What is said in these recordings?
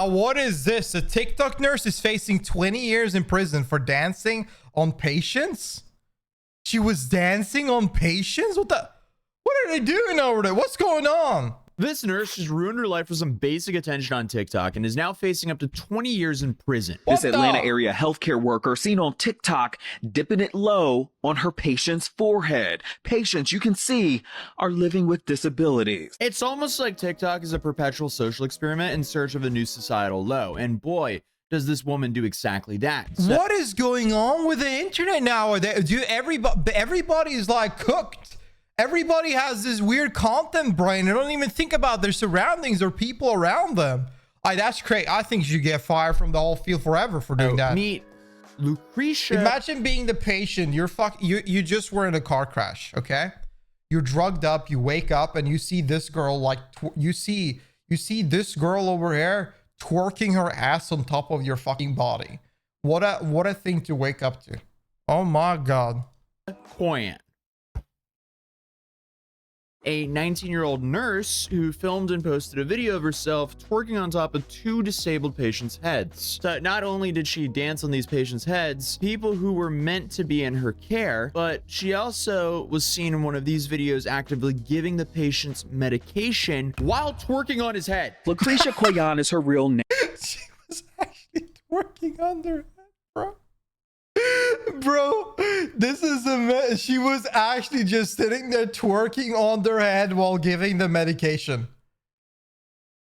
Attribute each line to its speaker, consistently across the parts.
Speaker 1: What is this? A TikTok nurse is facing 20 years in prison for dancing on patients? She was dancing on patients? What are they doing over there? What's going on?
Speaker 2: This nurse just ruined her life for some basic attention on TikTok and is now facing up to 20 years in prison.
Speaker 3: This Atlanta area healthcare worker seen on TikTok dipping it low on her patient's forehead. Patients, you can see, are living with disabilities.
Speaker 2: It's almost like TikTok is a perpetual social experiment in search of a new societal low. And boy, does this woman do exactly that. So
Speaker 1: what is going on with the internet nowadays? Everybody is like cooked. Everybody has this weird content brain. They don't even think about their surroundings or people around them. That's crazy. I think you should get fired from the whole field forever for doing that.
Speaker 2: Meet Lucretia.
Speaker 1: Imagine being the patient. You just were in a car crash, okay? You're drugged up. You wake up and you see this girl like you see this girl over here twerking her ass on top of your fucking body. What a thing to wake up to. Oh my god.
Speaker 2: Koyan, a 19-year-old nurse who filmed and posted a video of herself twerking on top of two disabled patients' heads. So not only did she dance on these patients' heads, people who were meant to be in her care, but she also was seen in one of these videos actively giving the patient's medication while twerking on his head.
Speaker 3: Lucretia Koyan is her real name.
Speaker 1: She was actually twerking on their head, bro. Bro, this is a mess. She was actually just sitting there twerking on their head while giving the medication.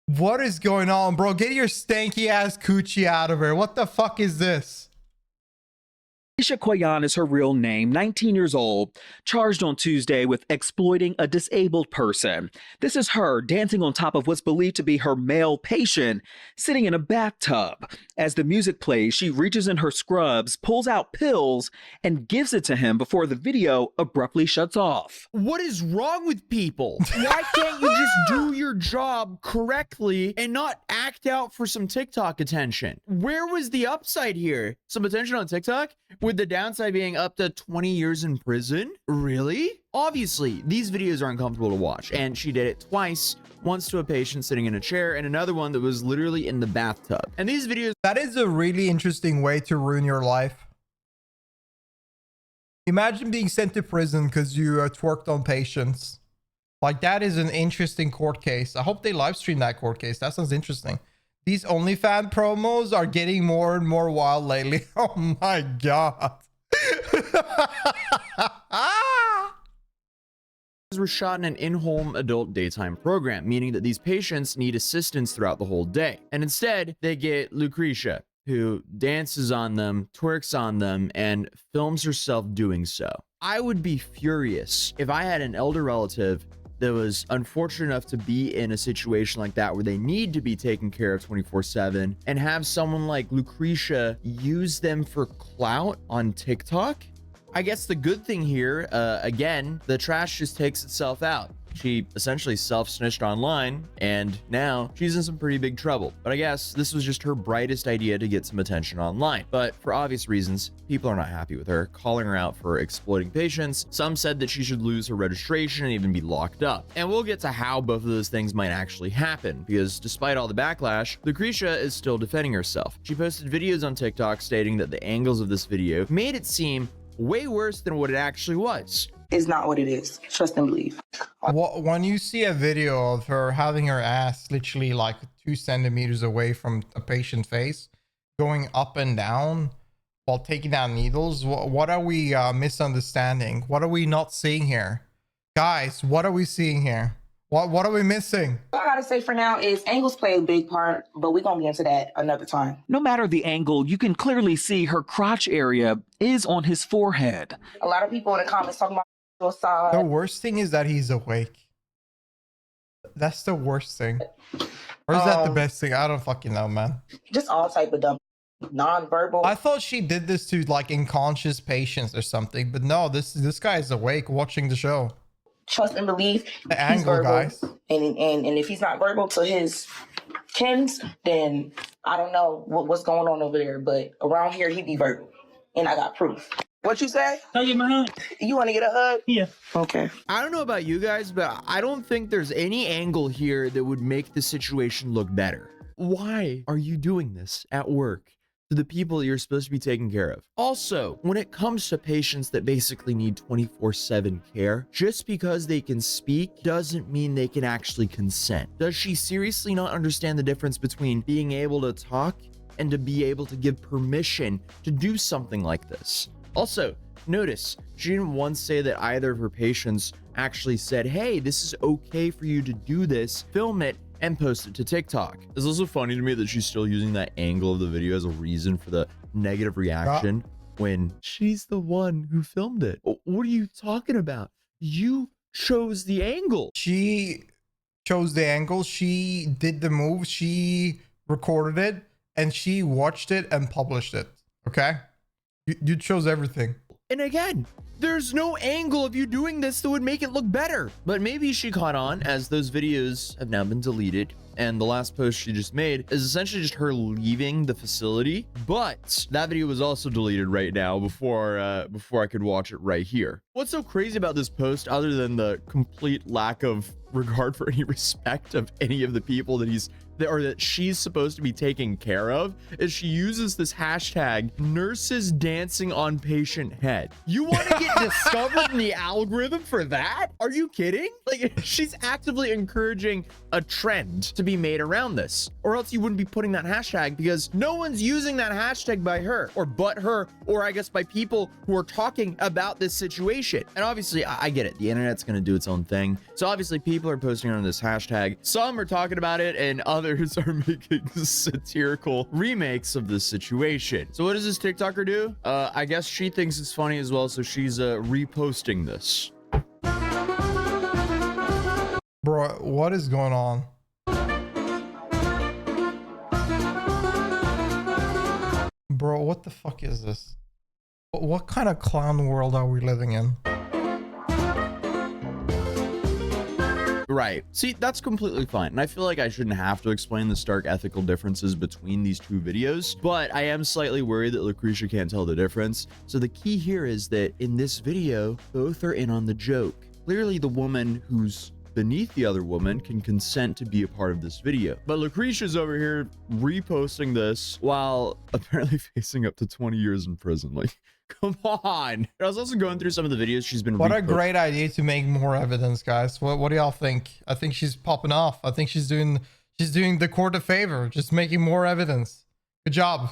Speaker 1: What is going on, bro? Get your stanky ass coochie out of here. What the fuck is this?
Speaker 3: Lucretia Koyan is her real name, 19 years old, charged on Tuesday with exploiting a disabled person. This is her dancing on top of what's believed to be her male patient, sitting in a bathtub. As the music plays, she reaches in her scrubs, pulls out pills, and gives it to him before the video abruptly shuts off.
Speaker 2: What is wrong with people? Why can't you just do your job correctly and not act out for some TikTok attention? Where was the upside here? Some attention on TikTok? With the downside being up to 20 years in prison? Really? Obviously, these videos are uncomfortable to watch, and she did it twice. Once to a patient sitting in a chair, and another one that was literally in the bathtub. And these videos—
Speaker 1: that is a really interesting way to ruin your life. Imagine being sent to prison because you twerked on patients. Like, that is an interesting court case. I hope they live stream that court case. That sounds interesting. These OnlyFans promos are getting more and more wild lately. Oh my god.
Speaker 2: were shot in an in-home adult daytime program, meaning that these patients need assistance throughout the whole day. And instead, they get Lucretia, who dances on them, twerks on them, and films herself doing so. I would be furious if I had an elder relative that was unfortunate enough to be in a situation like that where they need to be taken care of 24/7 and have someone like Lucretia use them for clout on TikTok. I guess the good thing here, again, the trash just takes itself out. She essentially self-snitched online, and now she's in some pretty big trouble. But I guess this was just her brightest idea to get some attention online. But for obvious reasons, people are not happy with her, calling her out for exploiting patients. Some said that she should lose her registration and even be locked up. And we'll get to how both of those things might actually happen, because despite all the backlash, Lucretia is still defending herself. She posted videos on TikTok stating that the angles of this video made it seem way worse than what it actually was.
Speaker 4: It's not what it is. Trust and believe.
Speaker 1: When you see a video of her having her ass literally like 2 centimeters away from a patient's face, going up and down while taking down needles, what are we misunderstanding? What are we not seeing here? Guys, what are we seeing here? What are we missing?
Speaker 4: All I gotta say for now is angles play a big part, but we're gonna get into that another time.
Speaker 3: No matter the angle, you can clearly see her crotch area is on his forehead.
Speaker 4: A lot of people in the comments talking about suicide.
Speaker 1: The worst thing is that he's awake. That's the worst thing. Or is that the best thing? I don't fucking know, man.
Speaker 4: Just all type of dumb, non-verbal.
Speaker 1: I thought she did this to like unconscious patients or something, but no, this guy is awake watching the show.
Speaker 4: Trust and believe.
Speaker 1: The
Speaker 4: he's
Speaker 1: angle,
Speaker 4: verbal.
Speaker 1: guys.
Speaker 4: And if he's not verbal to his kins, then I don't know what's going on over there. But around here, he be verbal, and I got proof. What you say?
Speaker 5: I'll get my hug.
Speaker 4: You want to get a hug?
Speaker 5: Yeah.
Speaker 4: Okay.
Speaker 2: I don't know about you guys, but I don't think there's any angle here that would make the situation look better. Why are you doing this at work to the people that you're supposed to be taking care of? Also, when it comes to patients that basically need 24/7 care, just because they can speak doesn't mean they can actually consent. Does she seriously not understand the difference between being able to talk and to be able to give permission to do something like this? Also, notice she didn't once say that either of her patients actually said, hey, this is okay for you to do this, film it, and post it to TikTok. It's also funny to me that she's still using that angle of the video as a reason for the negative reaction when she's the one who filmed it. What are you talking about? You chose the angle.
Speaker 1: She chose the angle. She did the move. She recorded it and she watched it and published it. Okay? You chose everything.
Speaker 2: And again, there's no angle of you doing this that would make it look better. But maybe she caught on, as those videos have now been deleted. And the last post she just made is essentially just her leaving the facility. But that video was also deleted right now before I could watch it right here. What's so crazy about this post, other than the complete lack of regard for any respect of any of the people that she's supposed to be taking care of, is she uses this hashtag nurses dancing on patient head. You want to get discovered in the algorithm for that? Are you kidding? Like, she's actively encouraging a trend to be made around this, or else you wouldn't be putting that hashtag, because no one's using that hashtag by her or but her, or I guess by people who are talking about this situation. And obviously I get it, the internet's going to do its own thing, so obviously people are posting on this hashtag. Some are talking about it and others are making satirical remakes of this situation. So what does this TikToker do? I guess she thinks it's funny as well, so she's reposting this.
Speaker 1: Bro, what is going on? Bro, what the fuck is this? What kind of clown world are we living in?
Speaker 2: Right. See, that's completely fine. And I feel like I shouldn't have to explain the stark ethical differences between these two videos, but I am slightly worried that Lucretia can't tell the difference. So the key here is that in this video, both are in on the joke. Clearly the woman who's beneath the other woman can consent to be a part of this video. But Lucretia's over here reposting this while apparently facing up to 20 years in prison. Like, come on. I was also going through some of the videos she's been
Speaker 1: What a great idea to make more evidence, guys. What do y'all think? I think she's popping off. I think she's doing the court a favor, just making more evidence. Good job.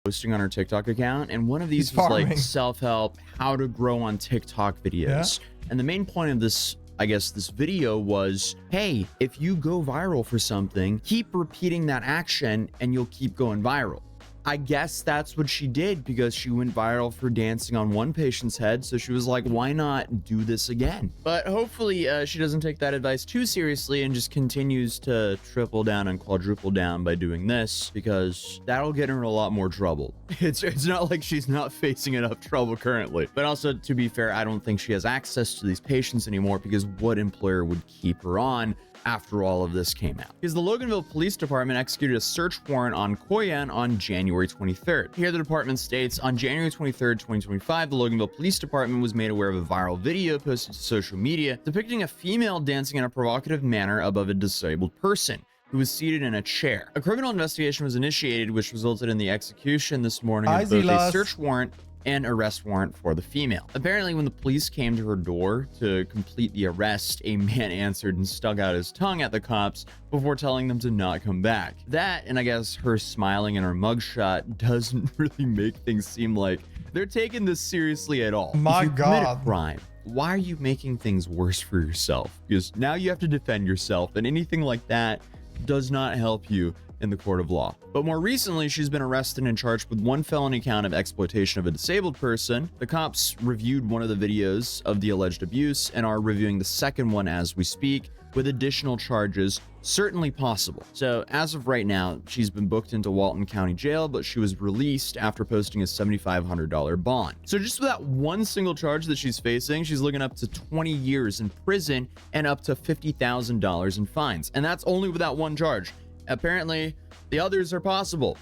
Speaker 2: Posting on her TikTok account, and one of these was like self-help, how to grow on TikTok videos. Yeah. And the main point of this, I guess, this video was, hey, if you go viral for something, keep repeating that action and you'll keep going viral. I guess that's what she did, because she went viral for dancing on one patient's head. So she was like, why not do this again? But hopefully she doesn't take that advice too seriously and just continues to triple down and quadruple down by doing this, because that'll get her in a lot more trouble. It's not like she's not facing enough trouble currently. But also, to be fair, I don't think she has access to these patients anymore, because what employer would keep her on after all of this came out? Because the Loganville Police Department executed a search warrant on Koyan on January 23rd. Here the department states, on January 23rd, 2025, the Loganville Police Department was made aware of a viral video posted to social media depicting a female dancing in a provocative manner above a disabled person who was seated in a chair. A criminal investigation was initiated, which resulted in the execution this morning of both a search warrant and arrest warrant for the female. Apparently, when the police came to her door to complete the arrest, a man answered and stuck out his tongue at the cops before telling them to not come back. That, and I guess her smiling in her mugshot, doesn't really make things seem like they're taking this seriously at all.
Speaker 1: My
Speaker 2: if you
Speaker 1: God.
Speaker 2: commit a crime, why are you making things worse for yourself? Because now you have to defend yourself, and anything like that does not help you in the court of law. But more recently, she's been arrested and charged with one felony count of exploitation of a disabled person. The cops reviewed one of the videos of the alleged abuse and are reviewing the second one as we speak, with additional charges certainly possible. So as of right now, she's been booked into Walton County Jail, but she was released after posting a $7,500 bond. So just with that one single charge that she's facing, she's looking up to 20 years in prison and up to $50,000 in fines. And that's only with that one charge. Apparently, the others are possible.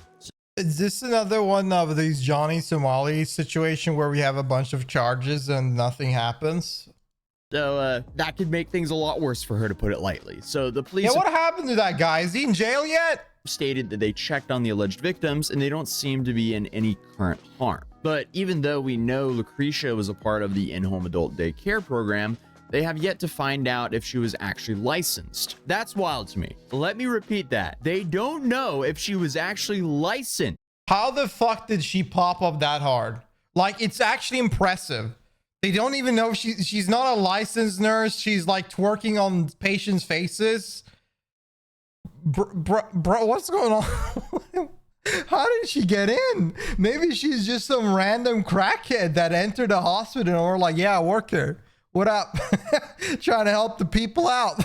Speaker 1: Is this another one of these Johnny Somali situation where we have a bunch of charges and nothing happens?
Speaker 2: So that could make things a lot worse for her, to put it lightly. So the police
Speaker 1: Yeah, what happened to that guy? Is he in jail yet?
Speaker 2: stated that they checked on the alleged victims and they don't seem to be in any current harm. But even though we know Lucretia was a part of the in-home adult daycare program, they have yet to find out if she was actually licensed. That's wild to me. Let me repeat that. They don't know if she was actually licensed.
Speaker 1: How the fuck did she pop up that hard? Like, it's actually impressive. They don't even know if she's not a licensed nurse. She's like twerking on patients' faces. Bro, what's going on? How did she get in? Maybe she's just some random crackhead that entered the hospital and we're like, yeah, I work here. What up? Trying to help the people out.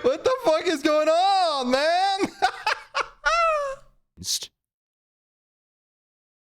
Speaker 1: What the fuck is going on, man?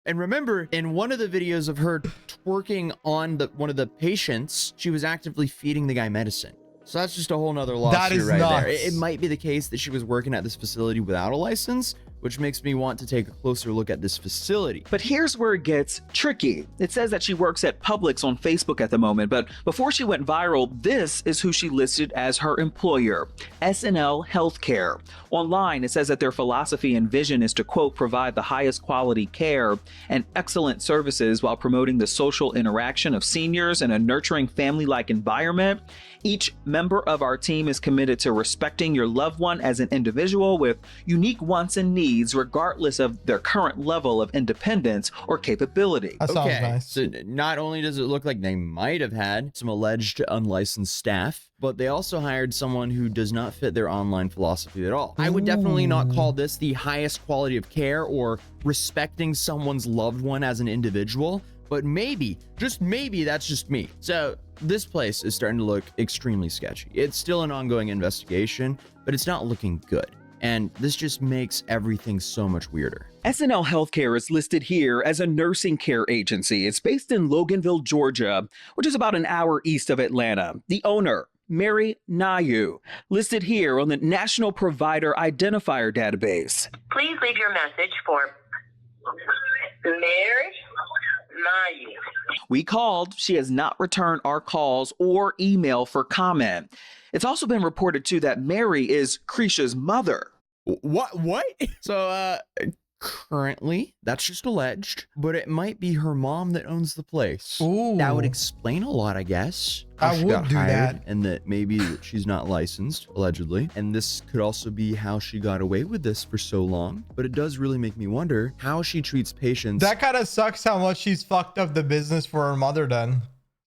Speaker 2: And remember, in one of the videos of her twerking on one of the patients, she was actively feeding the guy medicine. So that's just a whole nother lawsuit right there. It might be the case that she was working at this facility without a license, which makes me want to take a closer look at this facility.
Speaker 3: But here's where it gets tricky. It says that she works at Publix on Facebook at the moment, but before she went viral, this is who she listed as her employer, SNL Healthcare. Online, it says that their philosophy and vision is to, quote, provide the highest quality care and excellent services while promoting the social interaction of seniors in a nurturing family-like environment. Each member of our team is committed to respecting your loved one as an individual with unique wants and needs, regardless of their current level of independence or capability.
Speaker 1: That sounds nice.
Speaker 2: So not only does it look like they might have had some alleged unlicensed staff, but they also hired someone who does not fit their online philosophy at all. I would definitely not call this the highest quality of care or respecting someone's loved one as an individual, but maybe, just maybe, that's just me. So this place is starting to look extremely sketchy. It's still an ongoing investigation, but it's not looking good. And this just makes everything so much weirder.
Speaker 3: SNL Healthcare is listed here as a nursing care agency. It's based in Loganville, Georgia, which is about an hour east of Atlanta. The owner, Mary Nayu, listed here on the National Provider Identifier Database.
Speaker 5: Please leave your message for Mary Nayu.
Speaker 3: We called. She has not returned our calls or email for comment. It's also been reported, too, that Mary is Krisha's mother.
Speaker 2: What? So, currently, that's just alleged, but it might be her mom that owns the place.
Speaker 1: Ooh.
Speaker 2: That would explain a lot, I guess.
Speaker 1: I would do that.
Speaker 2: And that maybe she's not licensed, allegedly. And this could also be how she got away with this for so long. But it does really make me wonder how she treats patients.
Speaker 1: That kind of sucks how much she's fucked up the business for her mother then.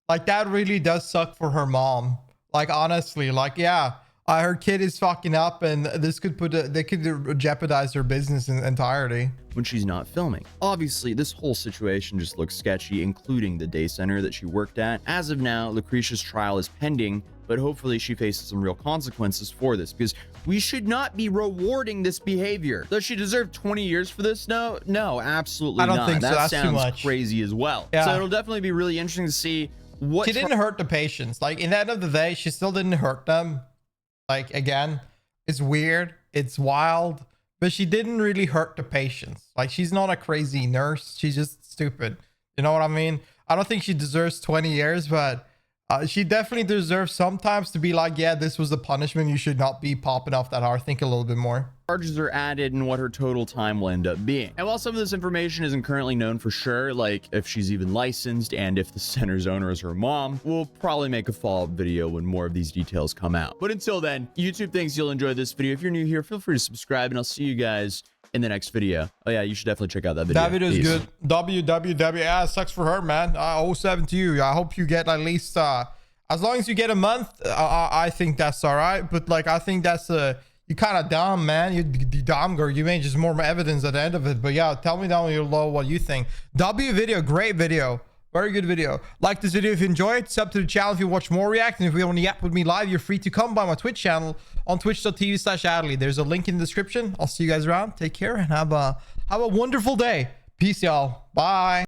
Speaker 1: Like, that really does suck for her mom. Like, honestly, like, yeah. Her kid is fucking up and this could they could jeopardize her business in entirety.
Speaker 2: When she's not filming. Obviously, this whole situation just looks sketchy, including the day center that she worked at. As of now, Lucretia's trial is pending, but hopefully she faces some real consequences for this, because we should not be rewarding this behavior. Does she deserve 20 years for this? No, absolutely not.
Speaker 1: I don't think so. That's too much.
Speaker 2: That sounds crazy as well.
Speaker 1: Yeah.
Speaker 2: So it'll definitely be really interesting to see what...
Speaker 1: She didn't hurt the patients. Like, in the end of the day, she still didn't hurt them. Like, again, it's weird, it's wild, but she didn't really hurt the patients. Like, she's not a crazy nurse. She's just stupid. You know what I mean? I don't think she deserves 20 years, but she definitely deserves sometimes to be like, yeah, this was a punishment. You should not be popping off that hard. Think a little bit more.
Speaker 2: Charges are added and what her total time will end up being. And while some of this information isn't currently known for sure, like if she's even licensed and if the center's owner is her mom, we'll probably make a follow-up video when more of these details come out. But until then, YouTube thinks you'll enjoy this video. If you're new here, feel free to subscribe and I'll see you guys in the next video. Oh yeah, you should definitely check out that video.
Speaker 1: That video is good. WWW. Yeah, it sucks for her, man. 07 to you. I hope you get at least as long as you get a month. I think that's all right. But like, I think that's you kind of dumb, man. You dumb girl. You made just more evidence at the end of it. But yeah, tell me down below what you think. W video, great video. Very good video. Like this video if you enjoy it. Sub to the channel if you watch more react. And if you want to yap with me live, you're free to come by my Twitch channel on twitch.tv/Attilleegames. There's a link in the description. I'll see you guys around. Take care and have a wonderful day. Peace, y'all. Bye.